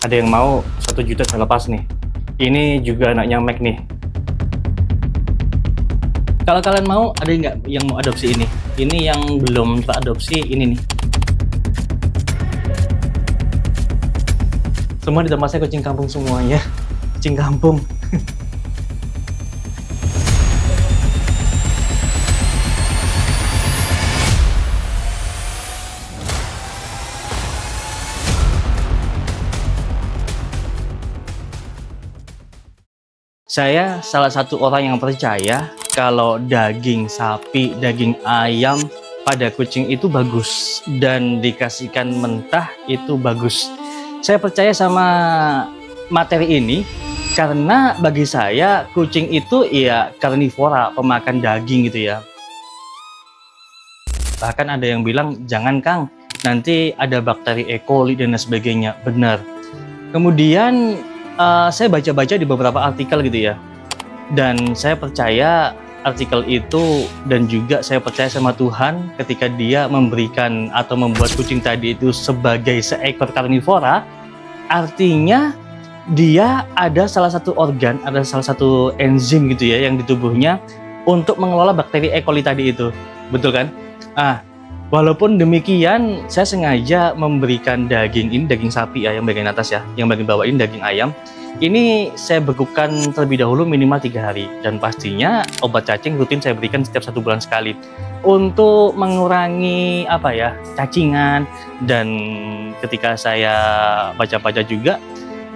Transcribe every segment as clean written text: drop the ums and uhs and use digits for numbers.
Ada yang mau 1 juta saya lepas nih. Ini juga anaknya Mac nih. Kalau kalian mau, ada nggak yang mau adopsi ini? Ini yang belum teradopsi, ini nih. Semua di tempat saya kucing kampung semuanya. Kucing kampung. Saya salah satu orang yang percaya kalau daging sapi, daging ayam pada kucing itu bagus dan dikasihkan mentah itu bagus. Saya percaya sama materi ini karena bagi saya kucing itu ya karnivora, pemakan daging gitu ya. Bahkan ada yang bilang, jangan Kang, nanti ada bakteri E. coli dan lain sebagainya. Benar. Kemudian saya baca-baca di beberapa artikel gitu ya, dan saya percaya artikel itu, dan juga saya percaya sama Tuhan ketika dia memberikan atau membuat kucing tadi itu sebagai seekor karnivora, artinya dia ada salah satu organ, ada salah satu enzim gitu ya yang di tubuhnya untuk mengelola bakteri E. coli tadi itu, betul kan? Walaupun demikian, saya sengaja memberikan daging ini, daging sapi ya, yang bagian atas ya, yang bagian bawah ini daging ayam. Ini saya bekukan terlebih dahulu minimal 3 hari, dan pastinya obat cacing rutin saya berikan setiap 1 bulan sekali untuk mengurangi apa ya, cacingan. Dan ketika saya baca-baca juga,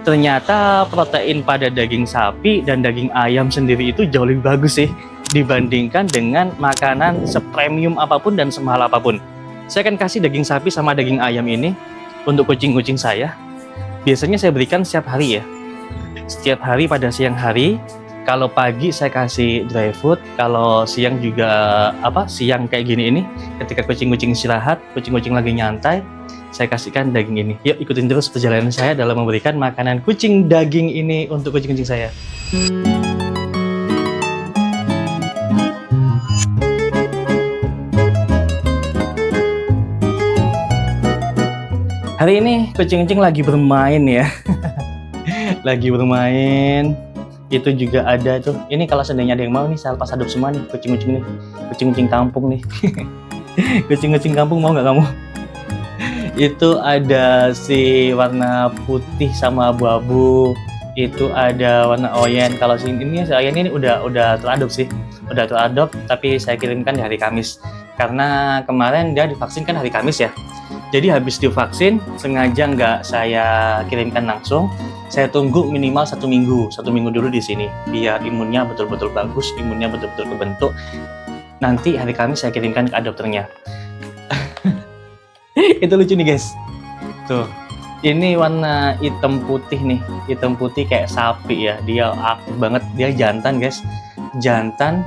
ternyata protein pada daging sapi dan daging ayam sendiri itu jauh lebih bagus sih dibandingkan dengan makanan sepremium apapun dan semahal apapun. Saya akan kasih daging sapi sama daging ayam ini untuk kucing-kucing saya. Biasanya saya berikan setiap hari ya. Setiap hari pada siang hari. Kalau pagi saya kasih dry food, kalau siang juga siang kayak gini ini, ketika kucing-kucing istirahat, kucing-kucing lagi nyantai, saya kasihkan daging ini. Yuk ikutin terus perjalanan saya dalam memberikan makanan kucing daging ini untuk kucing-kucing saya. Hari ini kucing-kucing lagi bermain ya. Lagi bermain. Itu juga ada tuh. Ini kalau seandainya ada yang mau nih, saya lepas adop semua nih kucing-kucing nih. Kucing-kucing kampung nih. Kucing-kucing kampung mau nggak kamu? Itu ada si warna putih sama abu-abu. Itu ada warna oranye. Kalau si ini si oranye ini udah teradop sih. Udah teradop, tapi saya kirimkan di hari Kamis. Karena kemarin dia divaksin kan hari Kamis ya. Jadi habis divaksin, sengaja nggak saya kirimkan langsung. Saya tunggu minimal 1 minggu. 1 minggu dulu di sini. Biar imunnya betul-betul bagus, imunnya betul-betul kebentuk. Nanti hari Kamis saya kirimkan ke adopternya. Itu lucu nih guys. Tuh. Ini warna hitam putih nih. Hitam putih kayak sapi ya. Dia aktif banget. Dia jantan guys. Jantan.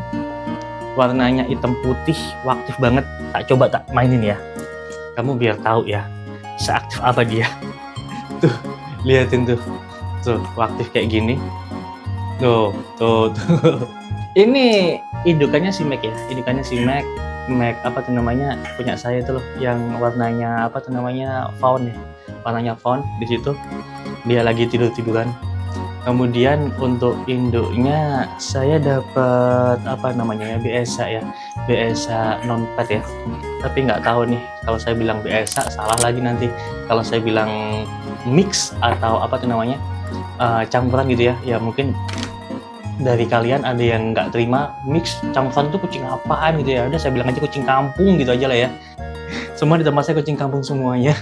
Warnanya hitam putih. Aktif banget. Coba mainin ya. Kamu biar tahu ya, seaktif apa dia. Tuh, liatin tuh. Tuh, aktif kayak gini. Tuh. Ini indukannya si Mac ya. Indukannya si Mac. Mac punya saya itu loh, yang warnanya fawn ya. Warnanya fawn di situ. Dia lagi tiduran. Kemudian untuk induknya saya dapat BSA ya. BSA non pet ya. Tapi nggak tahu nih, kalau saya bilang BSA salah lagi nanti. Kalau saya bilang mix atau campuran gitu ya. Ya mungkin dari kalian ada yang nggak terima mix campuran itu kucing apaan gitu ya. Udah saya bilang aja kucing kampung gitu aja lah ya. Semua di tempat saya kucing kampung semuanya.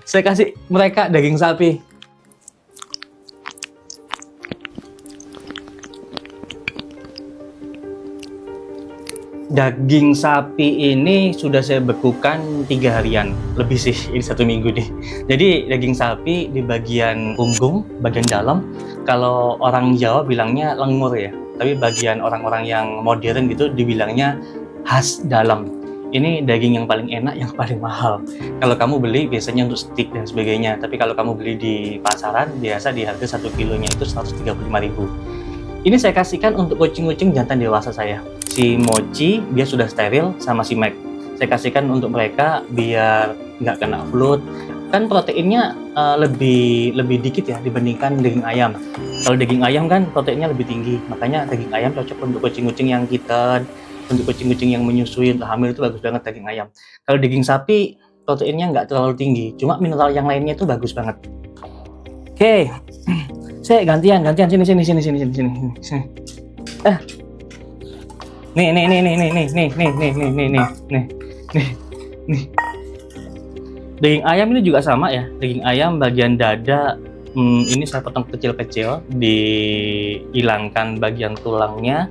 Saya kasih mereka daging sapi. Daging sapi ini sudah saya bekukan 3 harian lebih sih, ini 1 minggu nih. Jadi daging sapi di bagian punggung, bagian dalam, kalau orang Jawa bilangnya lengur ya, tapi bagian orang-orang yang modern gitu dibilangnya khas dalam. Ini daging yang paling enak, yang paling mahal. Kalau kamu beli biasanya untuk steak dan sebagainya, tapi kalau kamu beli di pasaran biasa di harga 1 kilonya itu 135.000. Ini saya kasihkan untuk kucing-kucing jantan dewasa saya. Si Mochi dia sudah steril sama si Mac. Saya kasihkan untuk mereka biar nggak kena flu, kan proteinnya lebih dikit ya dibandingkan daging ayam. Kalau daging ayam kan proteinnya lebih tinggi, makanya daging ayam cocok untuk kucing-kucing yang kitten, untuk kucing-kucing yang menyusui, untuk hamil itu bagus banget daging ayam. Kalau daging sapi proteinnya nggak terlalu tinggi, cuma mineral yang lainnya itu bagus banget. Oke, saya gantian sini. Nih. Daging ayam ini juga sama ya, daging ayam bagian dada ini saya potong kecil-kecil, dihilangkan bagian tulangnya,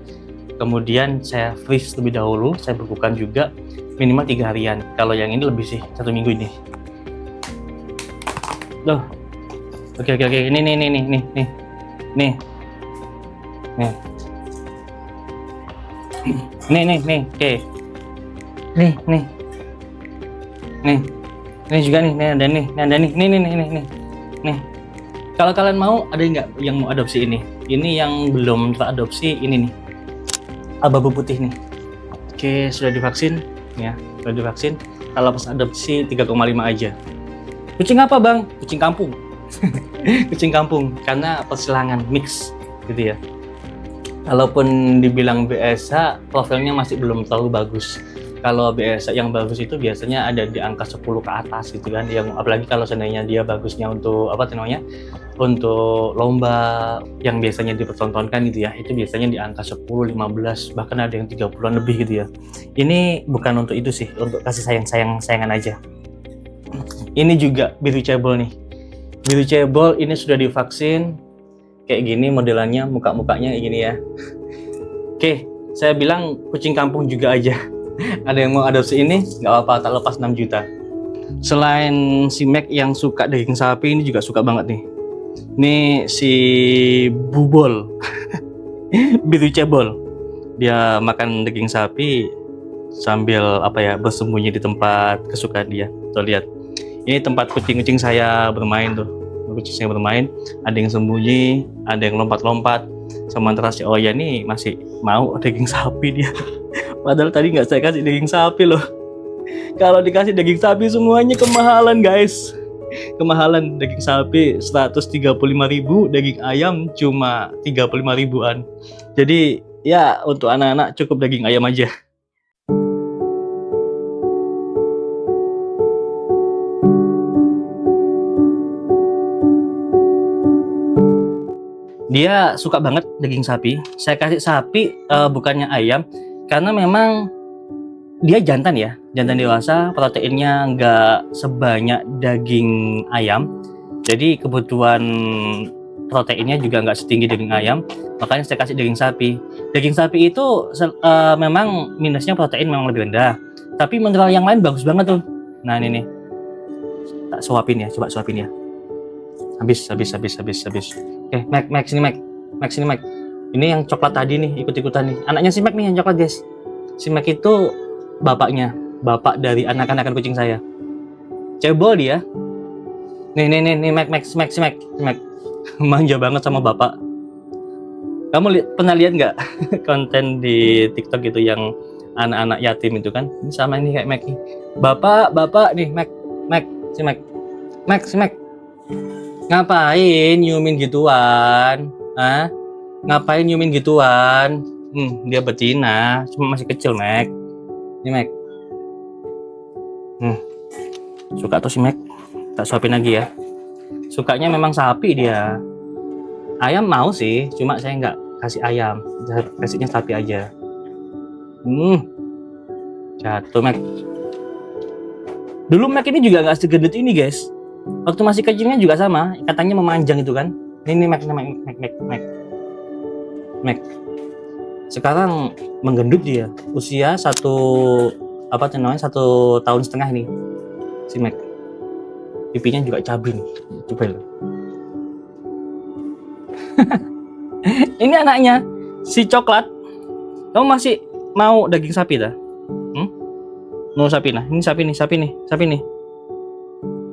kemudian saya freeze lebih dahulu, saya bekukan juga minimal 3 harian. Kalau yang ini lebih sih, 1 minggu ini. Loh, oke, ini nih, oke, ini juga nih, ada nih. Kalau kalian mau, ada nggak yang mau adopsi ini? Ini yang belum teradopsi, ini nih, ababu putih nih. Oke, sudah divaksin, ya, sudah divaksin. Kalau pas adopsi 3,5 aja. Kucing apa bang? Kucing kampung. Kucing kampung, karena persilangan mix, gitu ya. Kalaupun dibilang BSH, profilnya masih belum terlalu bagus. Kalau BSH yang bagus itu biasanya ada di angka 10 ke atas gitu kan, yang apalagi kalau seandainya dia bagusnya untuk untuk lomba yang biasanya dipertontonkan gitu ya, itu biasanya di angka 10, 15, bahkan ada yang 30-an lebih gitu ya. Ini bukan untuk itu sih, untuk kasih sayangan aja. Ini juga biru cebol nih. Biru cebol ini sudah divaksin, kayak gini modelannya, mukanya kayak gini ya. Oke, saya bilang kucing kampung juga aja. Ada yang mau adopsi ini, nggak apa-apa, tak lepas 6 juta. Selain si Mac yang suka daging sapi, ini juga suka banget nih. Ini si Bubol, biru cebol. Dia makan daging sapi sambil bersembunyi di tempat kesukaan dia. Tuh lihat, ini tempat kucing-kucing saya bermain tuh. Kucing saya bermain, ada yang sembunyi, ada yang lompat-lompat. Sementara si Oya nih masih mau daging sapi dia. Padahal tadi nggak saya kasih daging sapi loh. Kalau dikasih daging sapi semuanya kemahalan guys. Kemahalan daging sapi 135.000, daging ayam cuma 35 ribuan. Jadi ya untuk anak-anak cukup daging ayam aja. Dia suka banget daging sapi. Saya kasih sapi bukannya ayam, karena memang dia jantan ya, jantan dewasa, proteinnya nggak sebanyak daging ayam. Jadi kebutuhan proteinnya juga nggak setinggi daging ayam, makanya saya kasih daging sapi. Daging sapi itu memang minusnya protein memang lebih rendah, tapi mineral yang lain bagus banget tuh. Nah ini nih, tak suapin ya, coba suapin ya. Habis. Oke, Mac sini Mac. Ini yang coklat tadi nih, ikut-ikutan nih. Anaknya si Mac nih yang coklat guys. Si Mac itu bapak dari anak-anakan kucing saya. Cebol dia. Nih Mac. Manja banget sama bapak. Kamu pernah lihat nggak konten di TikTok gitu yang anak-anak yatim itu kan? Ini sama ini kayak Mac nih. Bapak nih Mac. Si Mac. Ngapain nyiumin gituan? Hah? Ngapain nyiumin gituan? Dia betina, cuma masih kecil, Mac. Ini, Mac. Suka tuh si Mac. Tak suapin lagi ya. Sukanya memang sapi dia. Ayam mau sih, cuma saya nggak kasih ayam. Kasihnya sapi aja. Jatuh, Mac. Dulu Mac ini juga nggak segendut ini, guys. Waktu masih kecilnya juga sama, katanya memanjang itu kan. Ini Mac. Sekarang menggendut dia. Usia 1 tahun setengah nih. Si Mac. Pipinya juga cabai nih. Coba loh. Ini anaknya si coklat. Kamu masih mau daging sapi dah? Mau sapi nah. Ini sapi nih.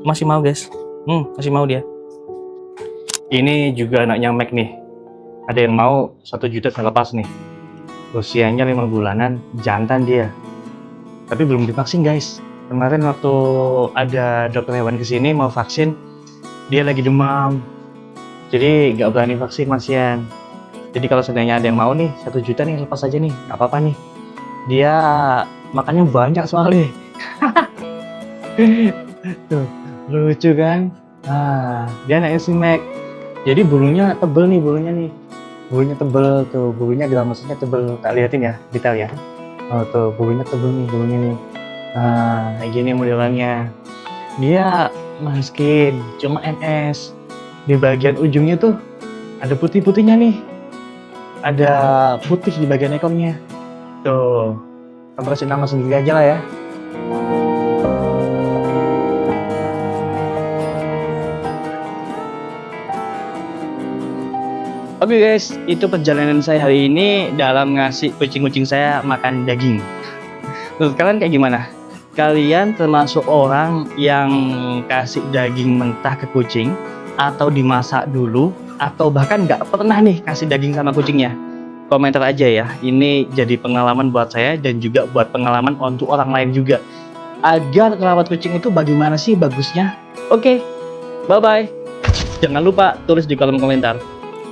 Masih mau guys. Masih mau dia. Ini juga anaknya Mac nih. Ada yang mau 1 juta saya lepas nih. Usianya 5 bulanan, jantan dia. Tapi belum divaksin guys. Kemarin waktu ada dokter hewan kesini mau vaksin, dia lagi demam. Jadi nggak berani vaksin Masian. Jadi kalau seandainya ada yang mau nih, 1 juta nih lepas aja nih, nggak apa-apa nih. Dia makannya banyak soalnya. Tuh, lucu kan? Nah, dia anaknya si Mac. Jadi bulunya tebel nih, bulunya nih. Bulunya tebel tuh, bulunya maksudnya tebel. Tak liatin ya, detail ya. Oh tuh, bulunya tebel nih, bulunya nih. Nah, kayak gini modelannya. Dia maskin, cuma NS. Di bagian ujungnya tuh ada putih-putihnya nih. Ada putih di bagian ekornya. Tuh, kamu kasih nama sendiri aja lah ya. Oke guys, itu perjalanan saya hari ini dalam ngasih kucing-kucing saya makan daging. Menurut kalian kayak gimana? Kalian termasuk orang yang kasih daging mentah ke kucing, atau dimasak dulu, atau bahkan nggak pernah nih kasih daging sama kucingnya? Komentar aja ya, ini jadi pengalaman buat saya dan juga buat pengalaman untuk orang lain juga. Agar merawat kucing itu bagaimana sih bagusnya? Oke, bye-bye. Jangan lupa tulis di kolom komentar.